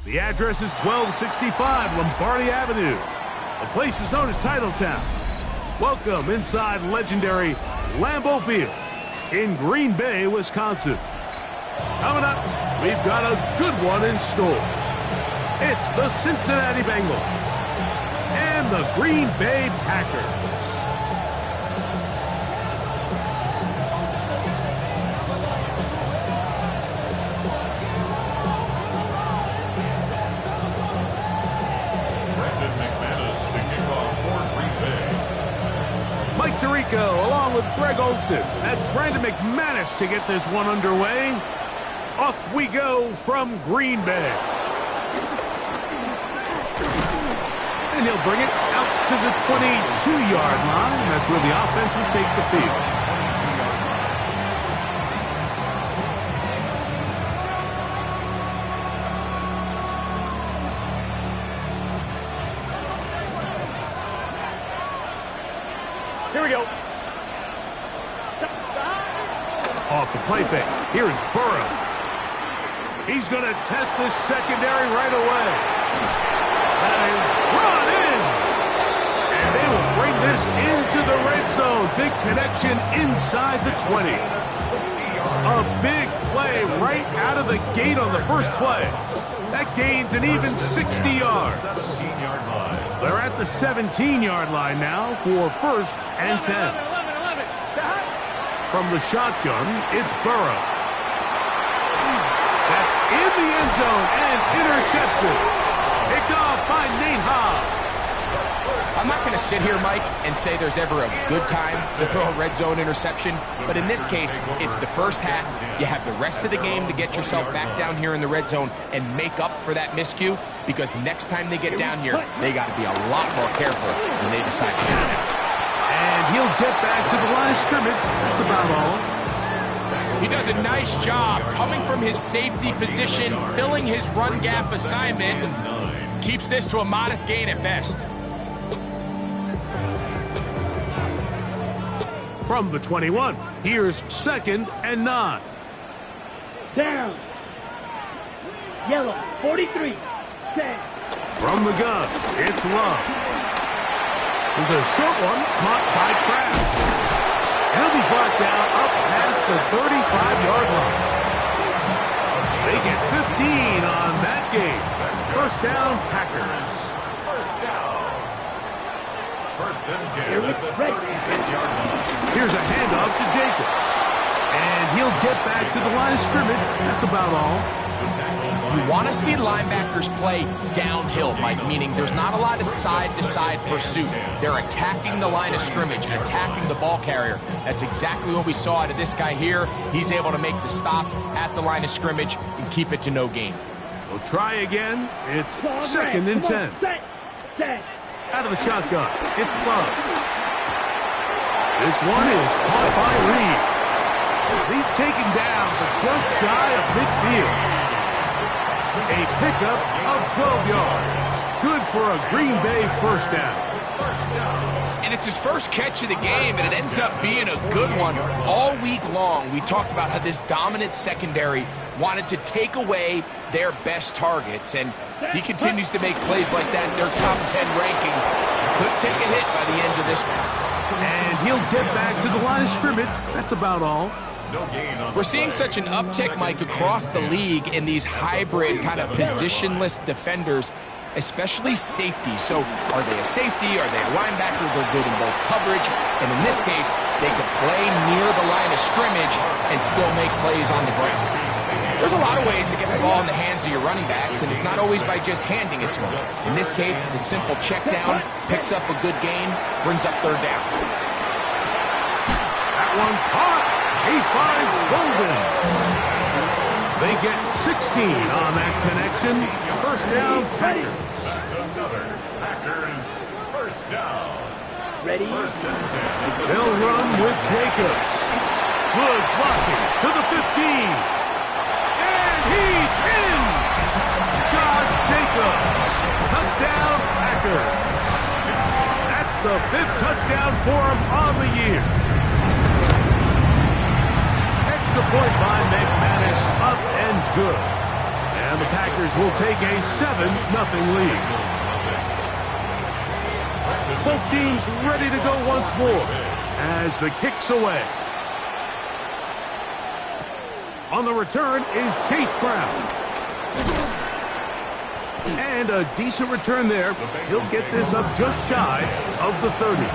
The address is 1265 Lombardi Avenue. The place is known as Titletown. Welcome inside legendary Lambeau Field in Green Bay, Wisconsin. Coming up, we've got a good one in store. It's the Cincinnati Bengals and the Green Bay Packers. Mike Tirico along with Greg Olson. That's Brandon McManus to get this one underway. Off we go from Green Bay. And he'll bring it out to the 22-yard line. That's where the offense will take the field. Here we go. Off the play fake. Here's Burrow. He's going to test this secondary right away. That is brought in. And they will bring this into the red zone. Big connection inside the 20. A big play right out of the gate on the first play. That gains an even 60 yards. They're at the 17-yard line now for first and 10. From the shotgun, it's Burrow. That's in the end zone and intercepted. Picked off by Nate Hobbs. I'm not going to sit here, Mike, and say there's ever a good time to throw a red zone interception, but in this case, it's the first half. You have the rest of the game to get yourself back down here in the red zone and make up for that miscue, because next time they get down here, they got to be a lot more careful when they decide to get it out. And he'll get back to the line of scrimmage. That's about all. He does a nice job coming from his safety position, filling his run gap assignment, keeps this to a modest gain at best. From the 21, here's second and 9. Down. Yellow, 43. Set. From the gun, it's Love. There's a short one caught by Kraft. He'll be brought down up past the 35-yard line. They get 15 on that game. First down, Packers. First down. First and 10 at the 36-yard line. Here's a handoff to Jacobs. And he'll get back to the line of scrimmage. That's about all. You want to see linebackers play downhill, Mike, meaning there's not a lot of side-to-side pursuit. They're attacking the line of scrimmage and attacking the ball carrier. That's exactly what we saw out of this guy here. He's able to make the stop at the line of scrimmage and keep it to no gain. We'll try again. It's second and 10. Out of the shotgun, it's Love. This one is caught by Reed. He's taken down, but just shy of midfield. A pickup of 12 yards. Good for a Green Bay first down. And it's his first catch of the game, and it ends up being a good one. All week long, we talked about how this dominant secondary wanted to take away their best targets, and he continues to make plays like that in their top 10 ranking. Could take a hit by the end of this one. And he'll get back to the line of scrimmage. That's about all. We're seeing such an uptick, Mike, across the league in these hybrid kind of positionless defenders, especially safety. So are they a safety? Are they a linebacker? They're good in both coverage. And in this case, they could play near the line of scrimmage and still make plays on the ground. There's a lot of ways to get the ball in the hands of your running backs, and it's not always by just handing it to them. In this case, it's a simple check down, picks up a good gain, brings up third down. That one caught. He finds Golden. They get 16 on that connection. First down, Packers. That's another Packers first down. Ready? First and 10. They'll run with Jacobs. Good blocking to the 15. And he's in. Josh Jacobs. Touchdown, Packers. That's the 5th touchdown for him on the year. Extra point by McManus, up and good. And the Packers Packers will take a 7-0 lead. Both teams ready to go once more as the kick's away. On the return is Chase Brown. And a decent return there. He'll get this up just shy of the 30.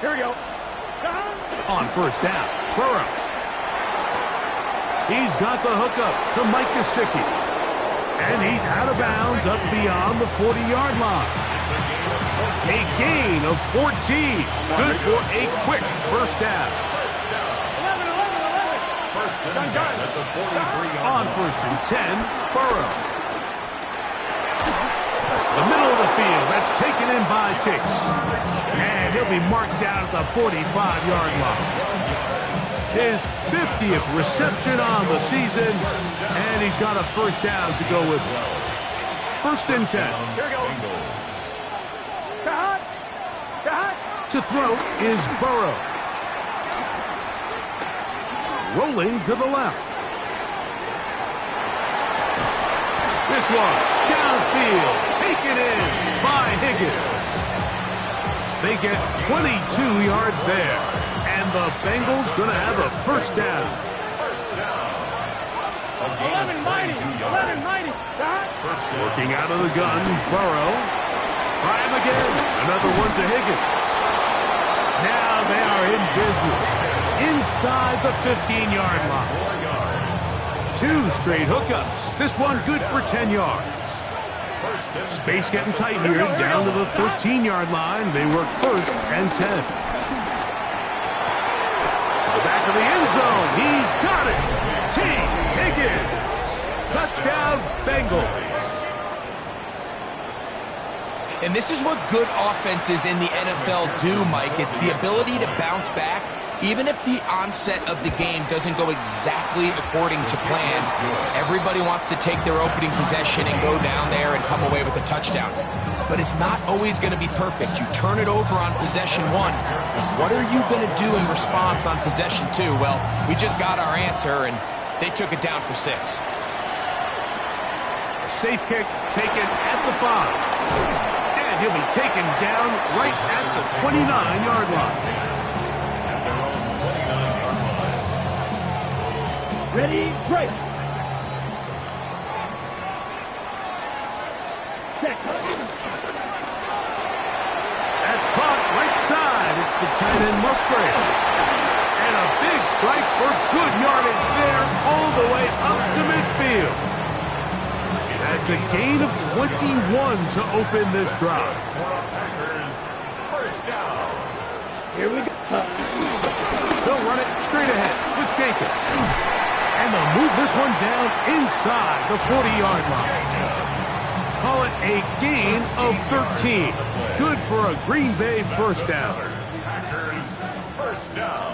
Here we go. On first down, Burrow. He's got the hookup to Mike Gesicki. And he's out of bounds up beyond the 40-yard line. A gain of 14. Good for a quick first down. First and 10 at the 43-yard On first and 10, Burrow. The middle of the field, that's taken in by Chase. And he'll be marked down at the 45-yard line. His 50th reception on the season, and he's got a first down to go with it. First and 10. Here we go. To throw is Burrow. Rolling to the left. This one, downfield, taken in by Higgins. They get 22 yards there, and the Bengals going to have a first down. 11-90. Working out of the gun, Burrow. Try him again. Another one to Higgins. Now they are in business inside the 15-yard line. 2 straight hookups. This one good for 10 yards. Space getting tight here, down to the 13-yard line. They work first and 10. To the back of the end zone. He's got it. T. Higgins. Touchdown, Bengals. And this is what good offenses in the NFL do, Mike. It's the ability to bounce back, even if the onset of the game doesn't go exactly according to plan. Everybody wants to take their opening possession and go down there and come away with a touchdown. But it's not always going to be perfect. You turn it over on possession 1. What are you going to do in response on possession 2? Well, we just got our answer, and they took it down for 6. A safe kick taken at the 5. And he'll be taken down right at the 29-yard line. Ready, break. Set. That's caught right side. It's the tight end Musgrave. And a big strike for good yardage there all the way up to midfield. That's a gain of 21 to open this drive. First down. Here we go. They'll run it straight ahead with Jenkins. And they'll move this one down inside the 40-yard line. Call it a gain of 13. Good for a Green Bay first down. Packers, first down.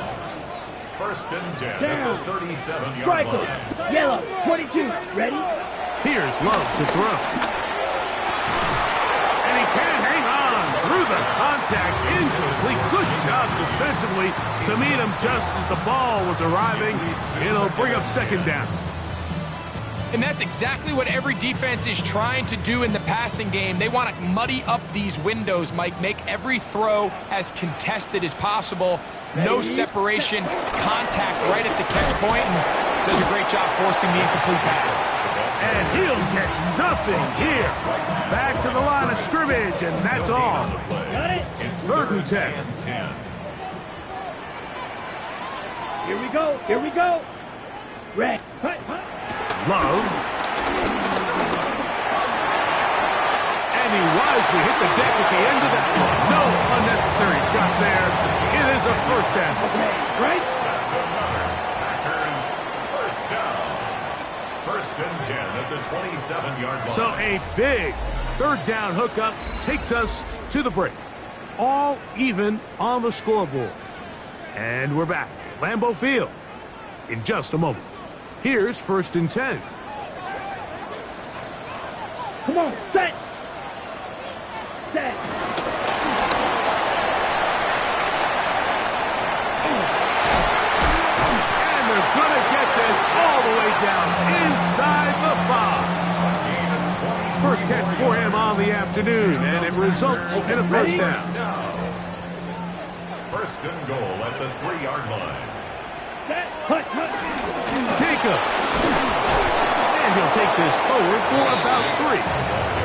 First and 10 Down. at the 37-yard Striker. line. Yellow. 22. Ready? Here's Love to throw. And he can't hang on through the contact. Incomplete. Good job defensively to meet him just as the ball was arriving. It'll bring up second down. And that's exactly what every defense is trying to do in the passing game. They want to muddy up these windows, Mike, make every throw as contested as possible. No separation, contact right at the catch point, and does a great job forcing the incomplete pass. And he'll get nothing here. Back to the line of scrimmage, and that's all. Got it? It's Third and 10. Here we go. Here we go. Red. Hut, hut. Love. And he wisely hit the deck at the end of that one. No unnecessary shot there. It is a first down. Okay, right? That's another Packers first down. First and 10 at the 27-yard line. So a big third down hookup takes us to the break. All even on the scoreboard. And we're back at Lambeau Field in just a moment. Here's 1st and 10. Come on, set. Set. And they're going to get this all the way down inside the 5. First catch for him on the afternoon, and it results in a first down. 1st and goal at the 3-yard line. Jacob. And he'll take this forward for about 3.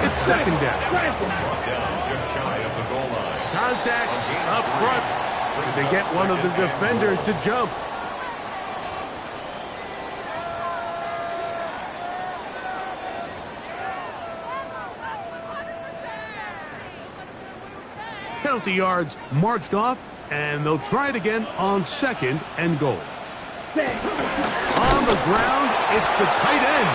It's 2nd down. Brought down just shy of the goal line. Contact up front. Did they get one of the defenders to jump? Penalty yards marched off, and they'll try it again on 2nd and goal. On the ground, it's the tight end.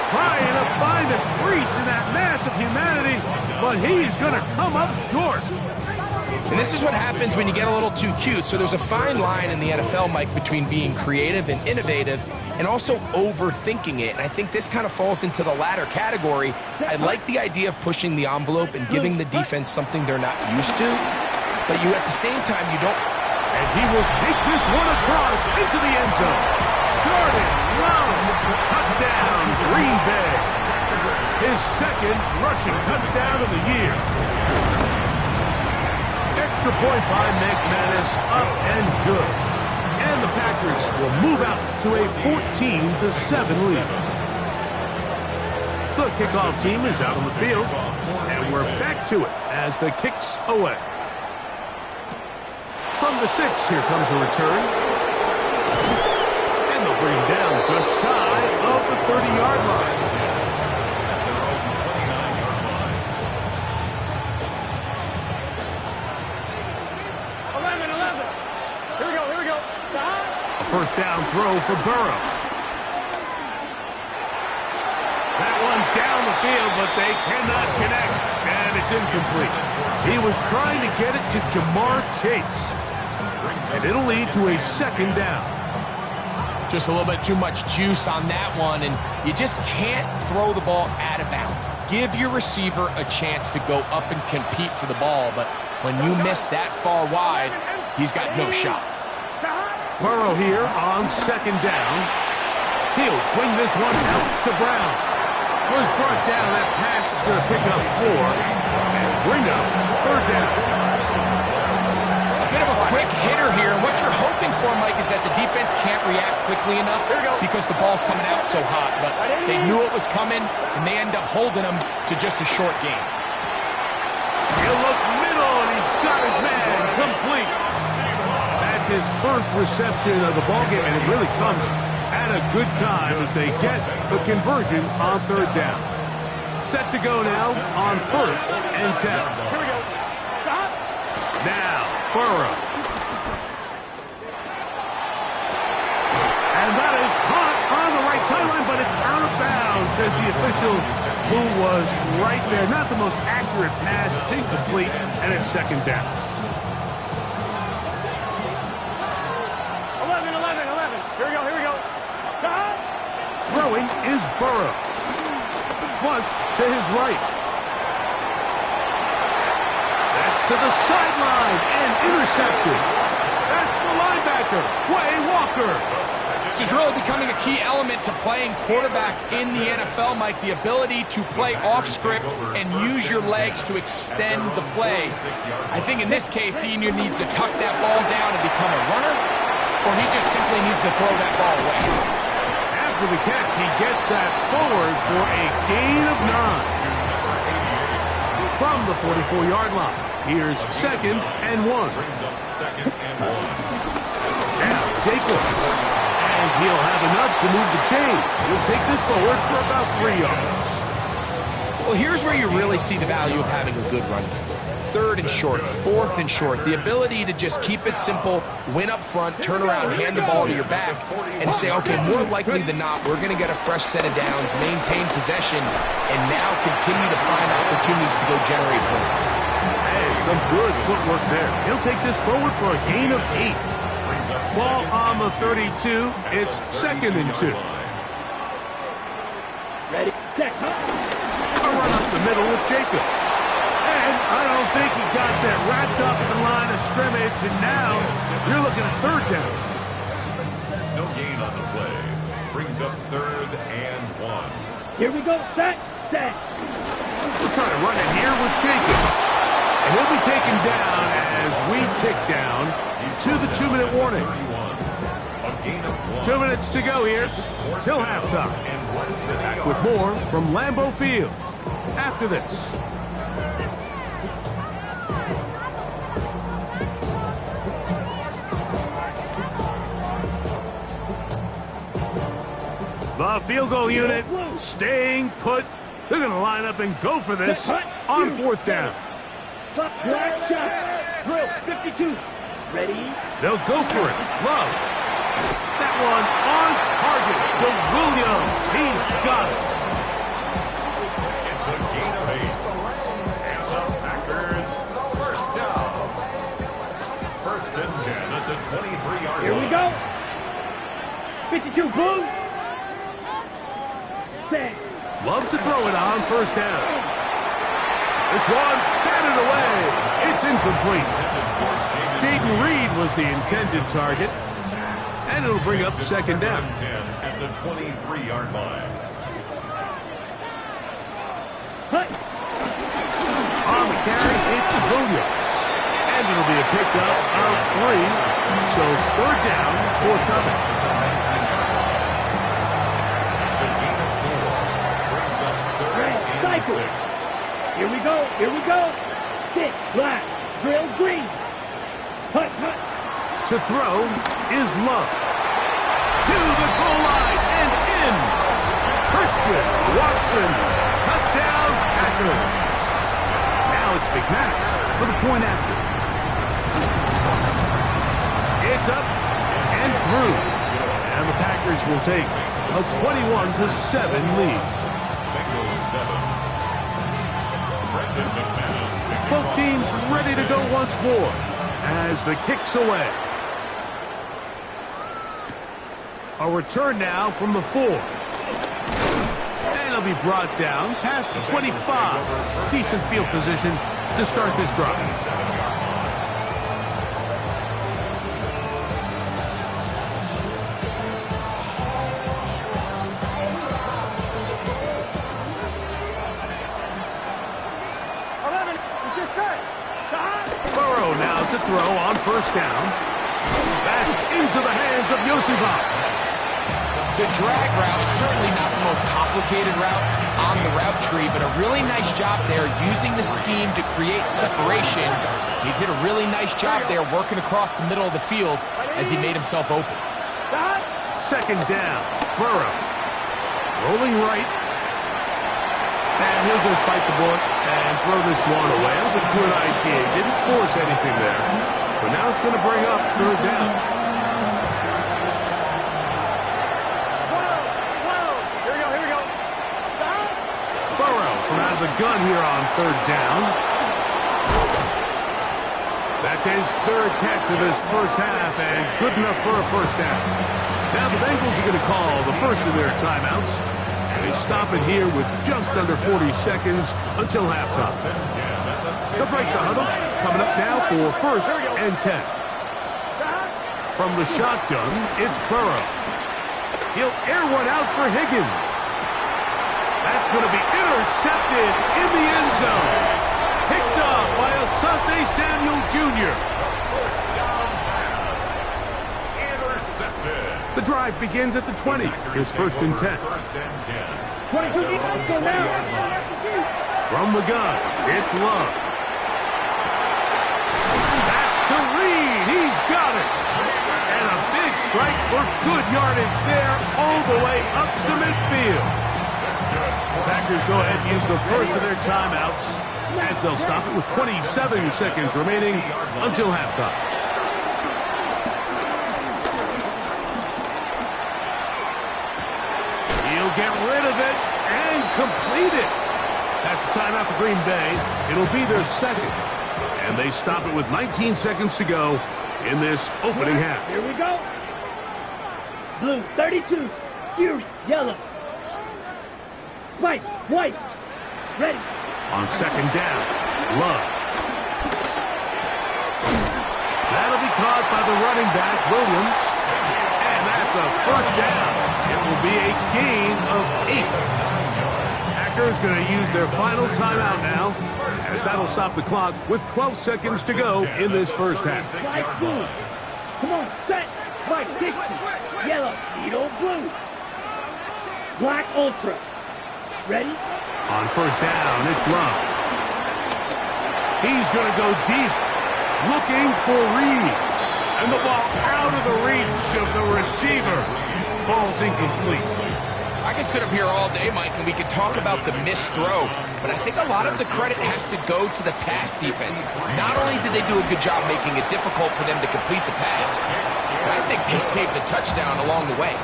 Trying to find a crease in that mass of humanity, but he's going to come up short. And this is what happens when you get a little too cute. So there's a fine line in the NFL, Mike, between being creative and innovative and also overthinking it. And I think this kind of falls into the latter category. I like the idea of pushing the envelope and giving the defense something they're not used to. But you, at the same time, you don't. And he will take this one across into the end zone. Jordan Love, touchdown, Green Bay. His 2nd rushing touchdown of the year. Extra point by McManus, up and good. And the Packers will move out to a 14-7 lead. The kickoff team is out on the field, and we're back to it as the kick's away. From the 6, here comes a return. And they'll bring him down just shy of the 30-yard line. 11. Here we go. Stop. A first down throw for Burrow. That one down the field, but they cannot connect. And it's incomplete. He was trying to get it to Jamar Chase. And it'll lead to a 2nd down. Just a little bit too much juice on that one, and you just can't throw the ball out of bounds. Give your receiver a chance to go up and compete for the ball, but when you miss that far wide, he's got no shot. Burrow here on 2nd down. He'll swing this one out to Brown. Was brought down. That pass is going to pick up 4 and bring up 3rd down. A bit of a quick hitter here, and what you're hoping for, Mike, is that the defense can't react quickly enough because the ball's coming out so hot. But they knew it was coming, and they end up holding them to just a short game. He'll look middle, and he's got his man complete. That's his first reception of the ballgame, and it really comes at a good time as they get the conversion on 3rd down. Set to go now on 1st and 10. Here we go. Stop. Now, Burrow. And that is caught on the right sideline, but it's out of bounds, says the official who was right there. Not the most accurate pass. It's incomplete, and it's 2nd down. 11. Here we go. Stop. Throwing is Burrow. Flush to his right. That's to the sideline and intercepted. That's the linebacker, Quay Walker. This is really becoming a key element to playing quarterback in the NFL, Mike, the ability to play off script and use your legs to extend the play. I think in this case, he either needs to tuck that ball down and become a runner, or he just simply needs to throw that ball away. After the catch, he gets that forward for a gain of 9. From the 44-yard line, here's 2nd and 1. Now, Jacobs. And he'll have enough to move the chains. He'll take this forward for about 3 yards. Well, here's where you really see the value of having a good run game. 3rd and short, 4th and short. The ability to just keep it simple, win up front, turn around, hand the ball to your back, and say, okay, more likely than not, we're going to get a fresh set of downs, maintain possession, and now continue to find opportunities to go generate points. And some good footwork there. He'll take this forward for a gain of 8. Ball on the 32. It's 2nd and 2. Ready, set, A run up the middle with Jacobs. And I don't think he got that wrapped up in the line of scrimmage, and now you're looking at third down. No gain on the play. Brings up 3rd and 1. Here we go, set. We're trying to run it here with Jacobs. And he'll be taken down as we tick down to the 2-minute warning. 2 minutes to go here till halftime. Back with more from Lambeau Field after this. The field goal unit staying put. They're going to line up and go for this on 4th down. Black shot. Throw, 52. Ready? They'll go for it. Love. That one on target to Williams. He's got it. It's a gain of 8. And the Packers, 1st down. 1st and 10 at the 23-yard line. Here we go. 52, boom. Set. Love to throw it on 1st down. This one batted away. It's incomplete. Jaden Reed was the intended target. And it'll bring up 2nd down. 10 at the 23-yard line. Hut. On the carry, it's Williams. And it'll be a pickup of 3. So 3rd down, forthcoming. It's a gain of 4. Brings up 3rd and 6. Here we go. Stick, black, drill, green. Hut. To throw is Love. To the goal line and in. Christian Watson. Touchdown, Packers. Now it's McManus for the point after. It's up and through. And the Packers will take a 21-7 lead. Bengals 7. Brendan McManus. Both teams ready to go once more as the kick's away. A return now from the 4. And it'll be brought down past the 25. Decent field position to start this drive. Burrow now to throw on 1st down. That's into the hands of Yosifov. The drag route is certainly not the most complicated route on the route tree, but a really nice job there using the scheme to create separation. He did a really nice job there working across the middle of the field as he made himself open. 2nd down. Burrow. Rolling right. And he'll just bite the bullet and throw this one away. That was a good idea. Didn't force anything there. But now it's going to bring up 3rd down. From out of the gun here on 3rd down. That's his 3rd catch of this 1st half, and good enough for a 1st down. Now the Bengals are going to call the first of their timeouts. They stop it here with just under 40 seconds until halftime. They'll break the huddle. Coming up now for 1st and 10. From the shotgun, it's Burrow. He'll air one out for Higgins. That's going to be intercepted in the end zone. Picked up by Asante Samuel Jr. First down pass. Intercepted. The drive begins at the 20. Here's 1st and 10. 1st and 10. 22 defense, go now. From the gun, it's Love. That's to Reed. He's got it. And a big strike for good yardage there all the way up to midfield. Packers go ahead and use the first of their timeouts as they'll stop it with 27 seconds remaining until halftime. He'll get rid of it and complete it. That's a timeout for Green Bay. It'll be their 2nd. And they stop it with 19 seconds to go in this opening half. Here we go. Blue, 32. Fury, yellow. White. Ready. On second down, Love. That'll be caught by the running back, Williams. And that's a first down. It will be a gain of 8. Packers going to use their final timeout now, as that'll stop the clock with 12 seconds to go in this first half. White blue. Come on, set. White 60. Yellow. Needle blue. Black ultra. Ready? On first down, it's Love. He's going to go deep, looking for Reed. And the ball out of the reach of the receiver. Ball's incomplete. I could sit up here all day, Mike, and we could talk about the missed throw, but I think a lot of the credit has to go to the pass defense. Not only did they do a good job making it difficult for them to complete the pass, but I think they saved a touchdown along the way.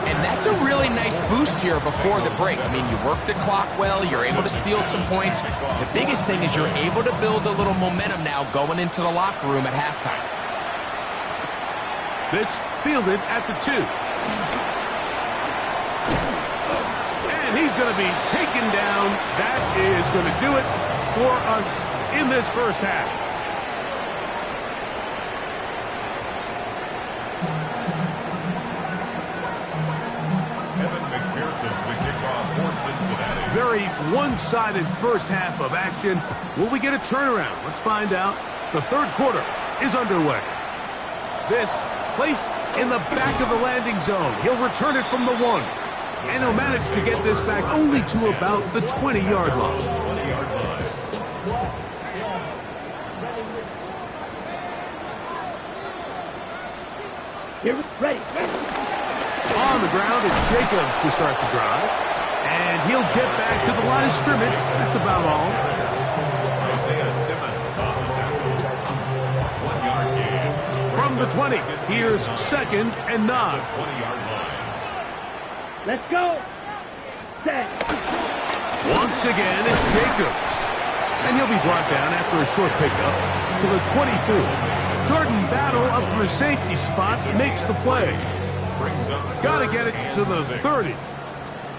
And that's a really nice boost here before the break. I mean, you work the clock well, you're able to steal some points. The biggest thing is you're able to build a little momentum now going into the locker room at halftime. This fielded at the 2. And he's going to be taken down. That is going to do it for us in this first half. Very one-sided first half of action. Will we get a turnaround? Let's find out. The third quarter is underway. This placed in the back of the landing zone. He'll return it from the 1. And he'll manage to get this back only to about the 20-yard line. Here, ready. On the ground, it's Jacobs to start the drive. And he'll get back to the line of scrimmage. That's about all. From the 20, here's second and 9. Let's go. Set. Once again, it's Jacobs. And he'll be brought down after a short pickup to the 22. Jordan Battle up from a safety spot makes the play. Got to get it to the 30.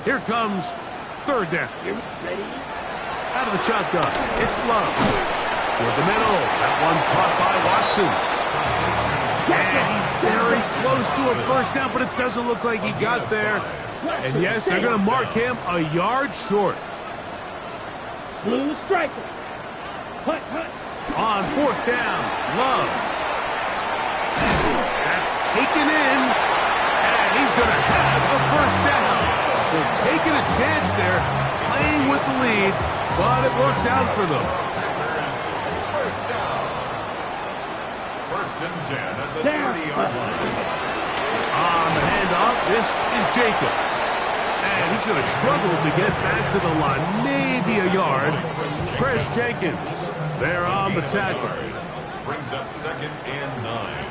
Here comes third down. Ready. Out of the shotgun, it's Love. Toward the middle, that one caught by Watson. And he's very close to a first down, but it doesn't look like he got there. And yes, they're going to mark him a yard short. Blue striker. Hut. On fourth down, Love. That's taken in, and he's going to have a first down. So taking a chance there, playing with the lead, but it works out for them. First down. First and 10 at the 30-yard line. On the handoff, this is Jacobs. And he's going to struggle to get back to the line, maybe a yard. Chris Jenkins there on the tackle. Brings up second and 9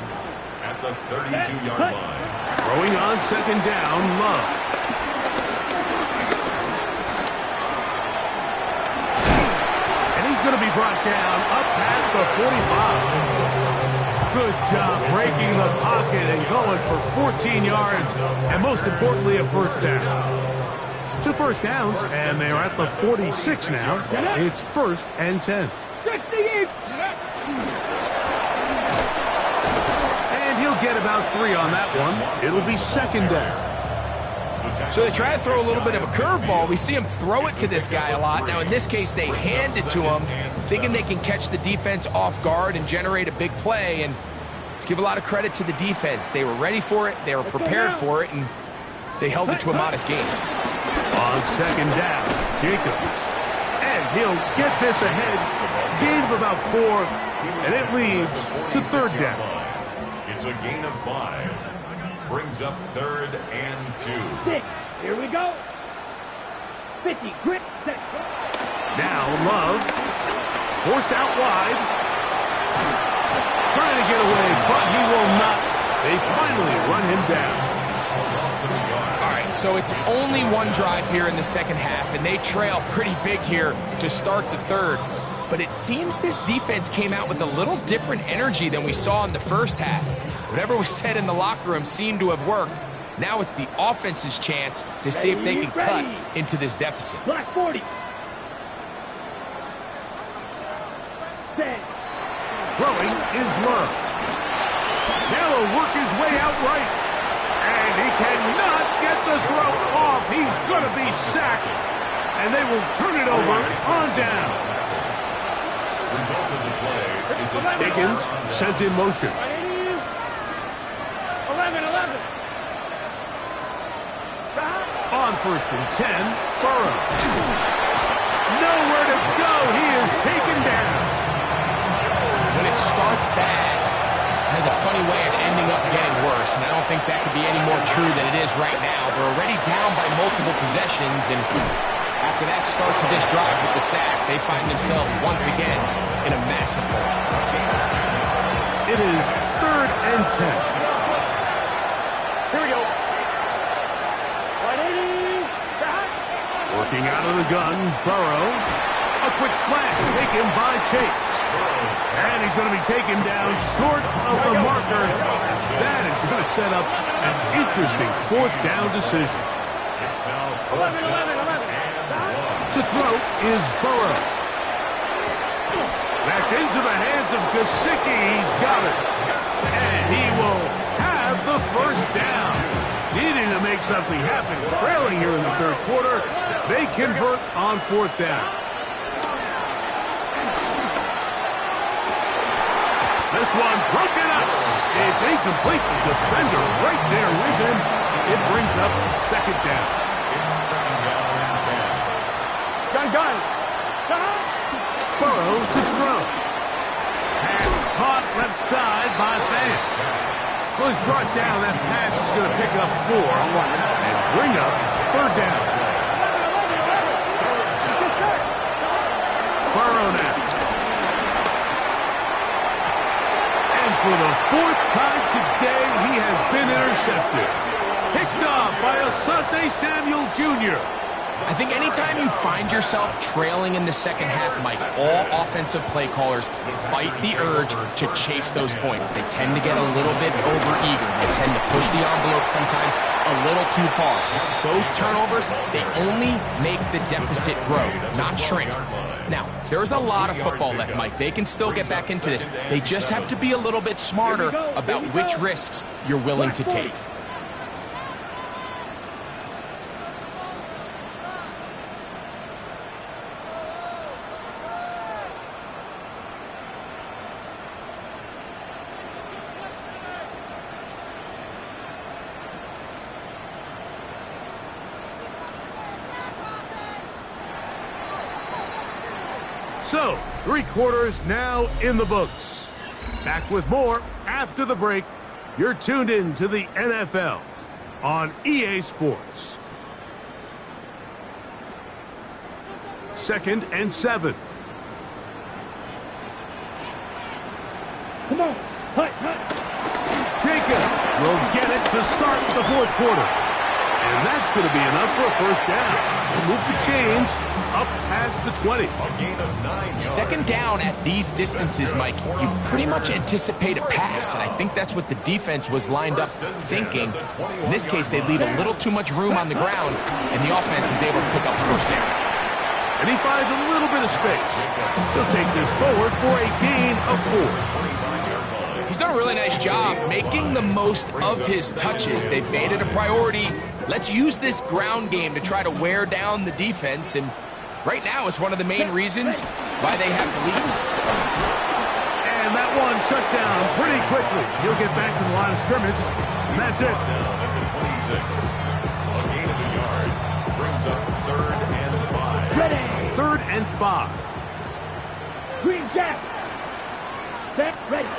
at the 32-yard line. Throwing on second down, Love. Going to be brought down up past the 45. Good job breaking the pocket and going for 14 yards, and most importantly, a first down. 2 first downs, and they're at the 46 now. It's first and 10. And he'll get about 3 on that one. It'll be second down. So they try to throw a little bit of a curveball. We see him throw it to this guy a lot. Now, in this case, they hand it to him, thinking they can catch the defense off guard and generate a big play. And let's give a lot of credit to the defense. They were ready for it, they were prepared for it, and they held it to a modest gain. On second down, Jacobs. And he'll get this ahead. Gain of about 4, and it leads to third down. It's a gain of 5. Brings up third and 2. 6. Here we go. 50. Grip. Set. Now Love. Forced out wide. Trying to get away, but he will not. They finally run him down. All right, so it's only one drive here in the second half, and they trail pretty big here to start the third. But it seems this defense came out with a little different energy than we saw in the first half. Whatever we said in the locker room seemed to have worked. Now it's the offense's chance to see if they can cut into this deficit. Black 40. Set. Throwing is Love. Now he'll work his way out right. And he cannot get the throw off. He's going to be sacked. And they will turn it over on down. Result of the play is a Higgins sent in motion. 11. On 1st and 10, Burrow. Nowhere to go. He is taken down. When it starts bad, it has a funny way of ending up getting worse, and I don't think that could be any more true than it is right now. They're already down by multiple possessions, and after that start to this drive with the sack, they find themselves once again in a massive hole. It is 3rd and 10. Here we go. 180. Working out of the gun, Burrow. A quick slant taken by Chase. And he's going to be taken down short of the marker. That is going to set up an interesting 4th down decision. It's now 11. To throw is Burrow. That's into the hands of Gesicki. He's got it. And he will have the 1st down. Needing to make something happen. Trailing here in the 3rd quarter. They convert on 4th down. This one broken up. It's incomplete. The defender right there with him. It brings up 2nd down. It's 2nd down and 10. Gun. Burrow to throw. Pass caught left side by Fant. Well, he's brought down. That pass is going to pick up 4 and bring up 3rd down. Burrow now. And for the 4th time today, he has been intercepted. Picked off by Asante Samuel Jr. I think anytime you find yourself trailing in the second half, Mike, all offensive play callers fight the urge to chase those points. They tend to get a little bit overeager. They tend to push the envelope sometimes a little too far. Those turnovers, they only make the deficit grow, not shrink. Now, there's a lot of football left, Mike. They can still get back into this. They just have to be a little bit smarter about which risks you're willing to take. So, 3 quarters now in the books. Back with more after the break. You're tuned in to the NFL on EA Sports. 2nd and 7. Come on. Hut. Jacob will get it to start the 4th quarter. And that's going to be enough for a 1st down. Move the chains up past the 20. A gain of 9 yards. 2nd down at these distances, Mike, you pretty much anticipate a pass, and I think that's what the defense was lined up thinking. In this case, they leave a little too much room on the ground, and the offense is able to pick up 1st down. And he finds a little bit of space. He'll take this forward for a gain of 4. He's done a really nice job making the most of his touches. They've made it a priority. Let's use this ground game to try to wear down the defense, and right now it's one of the main reasons why they have the lead. And that one shut down pretty quickly. He'll get back to the line of scrimmage, and that's it. Down at the 26. A gain of a yard brings up 3rd and 5. Ready. 3rd and 5. Green Jack. Set. Ready.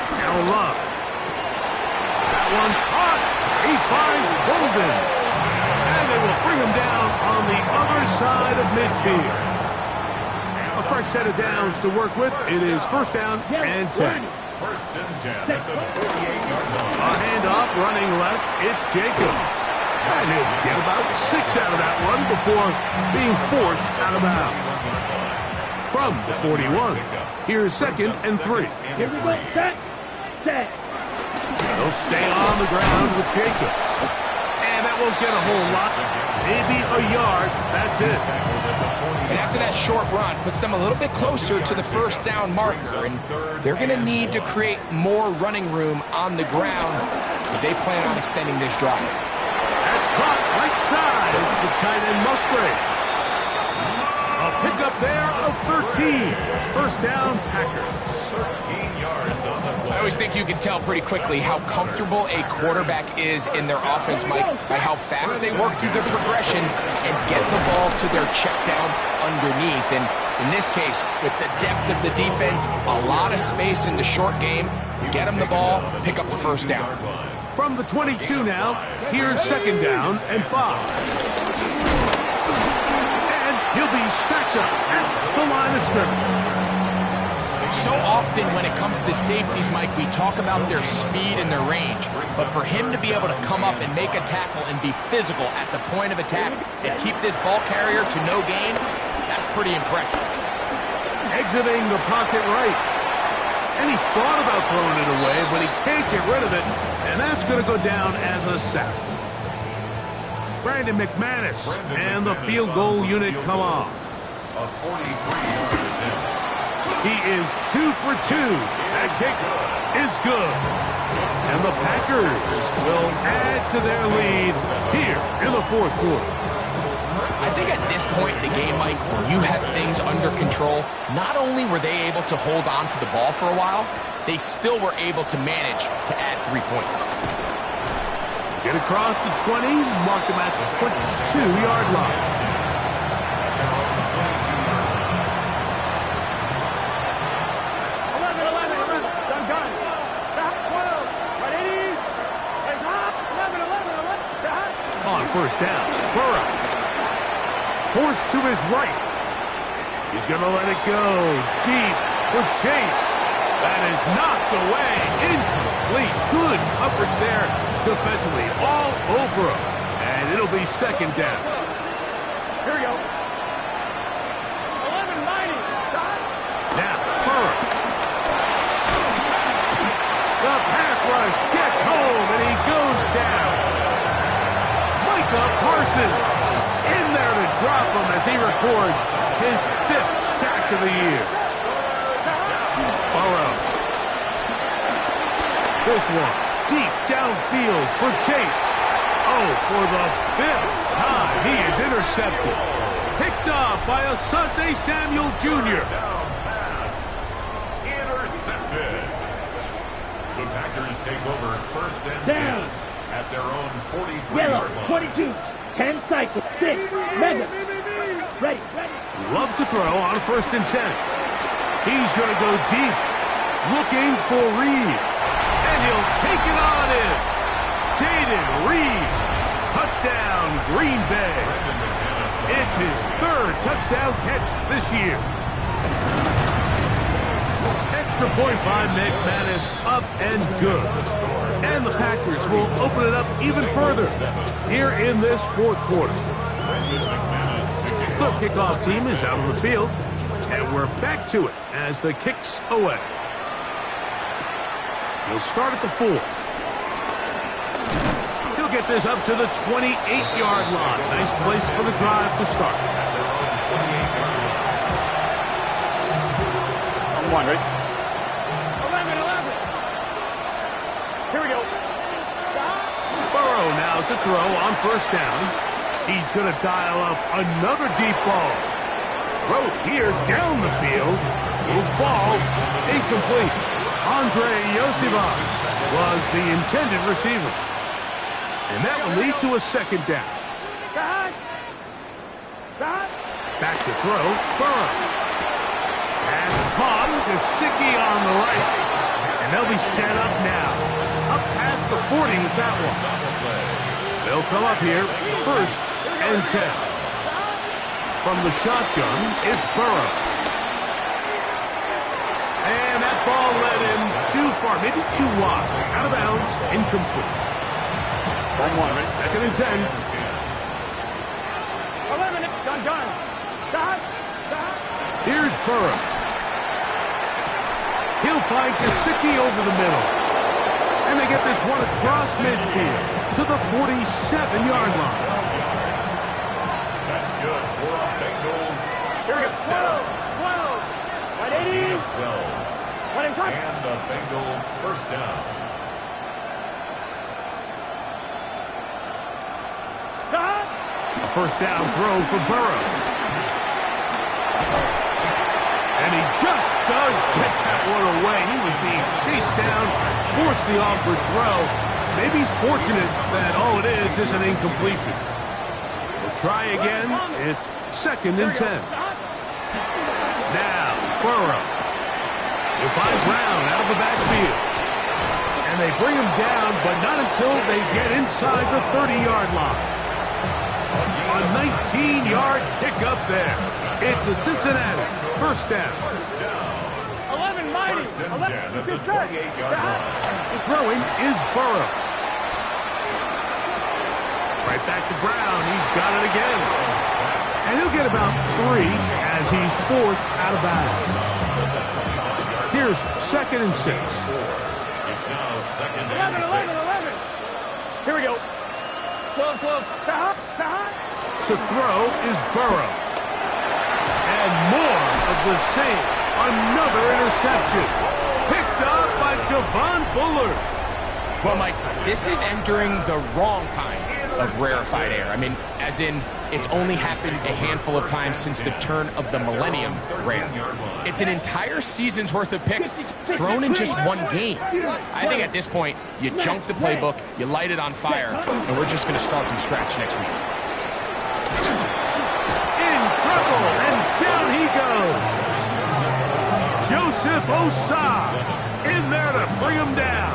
Now Love. That one caught. He finds Golden. And they will bring him down on the other side of midfield. A fresh set of downs to work with. It is 1st down and 10. 1st and 10 at the 48-yard line. A handoff running left. It's Jacobs. And he'll get about 6 out of that one before being forced out of bounds. From the 41. Here's 2nd and 3. Here we go. Set. They'll stay on the ground with Jacobs. And that won't get a whole lot. Maybe a yard. That's it. And after that short run, puts them a little bit closer to the first down marker. And they're going to need to create more running room on the ground if they plan on extending this drive. That's caught right side. It's the tight end Musgrave. A pickup there of 13. First down, Packers. 13 yards on the play. I always think you can tell pretty quickly how comfortable a quarterback is in their offense, Mike, by how fast they work through their progression and get the ball to their check down underneath. And in this case, with the depth of the defense, a lot of space in the short game, get them the ball, pick up the first down. From the 22 now, here's second down and 5. He'll be stacked up at the line of scrimmage. So often when it comes to safeties, Mike, we talk about their speed and their range. But for him to be able to come up and make a tackle and be physical at the point of attack and keep this ball carrier to no gain, that's pretty impressive. Exiting the pocket right. And he thought about throwing it away, but he can't get rid of it. And that's going to go down as a sack. Brandon McManus and the field goal unit come on. A 43-yard attempt. He is 2 for 2. That kick is good. And the Packers will add to their lead here in the fourth quarter. I think at this point in the game, Mike, when you have things under control, not only were they able to hold on to the ball for a while, they still were able to manage to add 3 points. Get across the 20, mark him at the 22-yard line. 11, done. 12, right it is. It's hot. 11. On first down, Burrow. Forced to his right. He's going to let it go deep for Chase. That is knocked away. Incomplete. Good coverage there defensively. All over him. And it'll be second down. Here we go. 11, mighty. Now, Burrow. The pass rush gets home, and he goes down. Micah Parsons in there to drop him as he records his 5th sack of the year. Burrow. This one deep downfield for Chase. Oh, for the 5th time, he is intercepted. Picked off by Asante Samuel Jr. Down pass. Intercepted. The Packers take over first and 10 at their own 43-yard Yellow, line. 22. 10 cycles. 6. Mega. Ready. Love to throw on first and 10. He's going to go deep, looking for Reed. And he'll take it on in. Jaden Reed. Touchdown, Green Bay. It's his 3rd touchdown catch this year. Extra point by McManus, up and good. And the Packers will open it up even further here in this fourth quarter. The kickoff team is out on the field, and we're back to it as the kick's away. He'll start at the 4. He'll get this up to the 28-yard line. Nice place for the drive to start. On one, right? 11. Here we go. Burrow now to throw on first down. He's going to dial up another deep ball. Throw here down the field. Will fall. Incomplete. Andre Yosivas was the intended receiver. And that will lead to a second down. Back to throw. Burrow. And caught. Gesicki on the right. And they'll be set up now. Up past the 40 with that one. They'll come up here. First and 10. From the shotgun, it's Burrow. And that ball led him too far, maybe too wide. Out of bounds, incomplete. 2nd and 10. 11, done. Here's Burrow. He'll find Gesicki over the middle. And And they get this one across midfield to the 47-yard line. That's good for our Bengals. Here it is. 12. What it is? 12. What is up? And the Bengal first down. Stop. A first down throw for Burrow. And he just does get that one away. He was being chased down, forced the awkward throw. Maybe he's fortunate that all it is an incompletion. We'll try again. It's 2nd and 10. Now, Burrow. They find Brown out of the backfield. And they bring him down, but not until they get inside the 30-yard line. A 19-yard pickup there. It's a Cincinnati first down. 11 mighty. First and 11. 10 at the 28-yard line. The throwing is Burrow. Right back to Brown. He's got it again. And he'll get about 3 as he's forced out of bounds. Here's 2nd and 6. It's now 2nd and 11, 11, 11. Here we go. 12, 12. To throw is Burrow. And more of the same. Another interception. Picked up by Javon Bullard. Well, Mike, this is entering the wrong kind of rarefied air. I mean, as in, it's only happened a handful of times since the turn of the millennium rare. It's an entire season's worth of picks thrown in just one game. I think at this point, you junk the playbook, you light it on fire, and we're just going to start from scratch next week. In trouble, and down he goes. Joseph Osai in there to bring him down.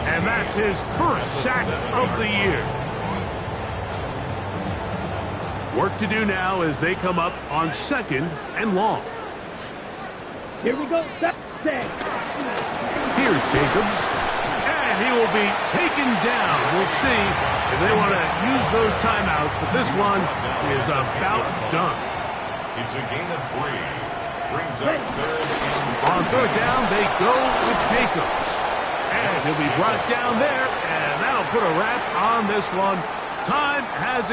And that's his first sack of the year. Work to do now as they come up on 2nd and long. Here we go. Set. Here's Jacobs. And he will be taken down. We'll see if they want to use those timeouts, but this one is about done. It's a gain of 3. Brings up 3rd and On 3rd down, they go with Jacobs. And he'll be brought down there, and that'll put a wrap on this one. Time has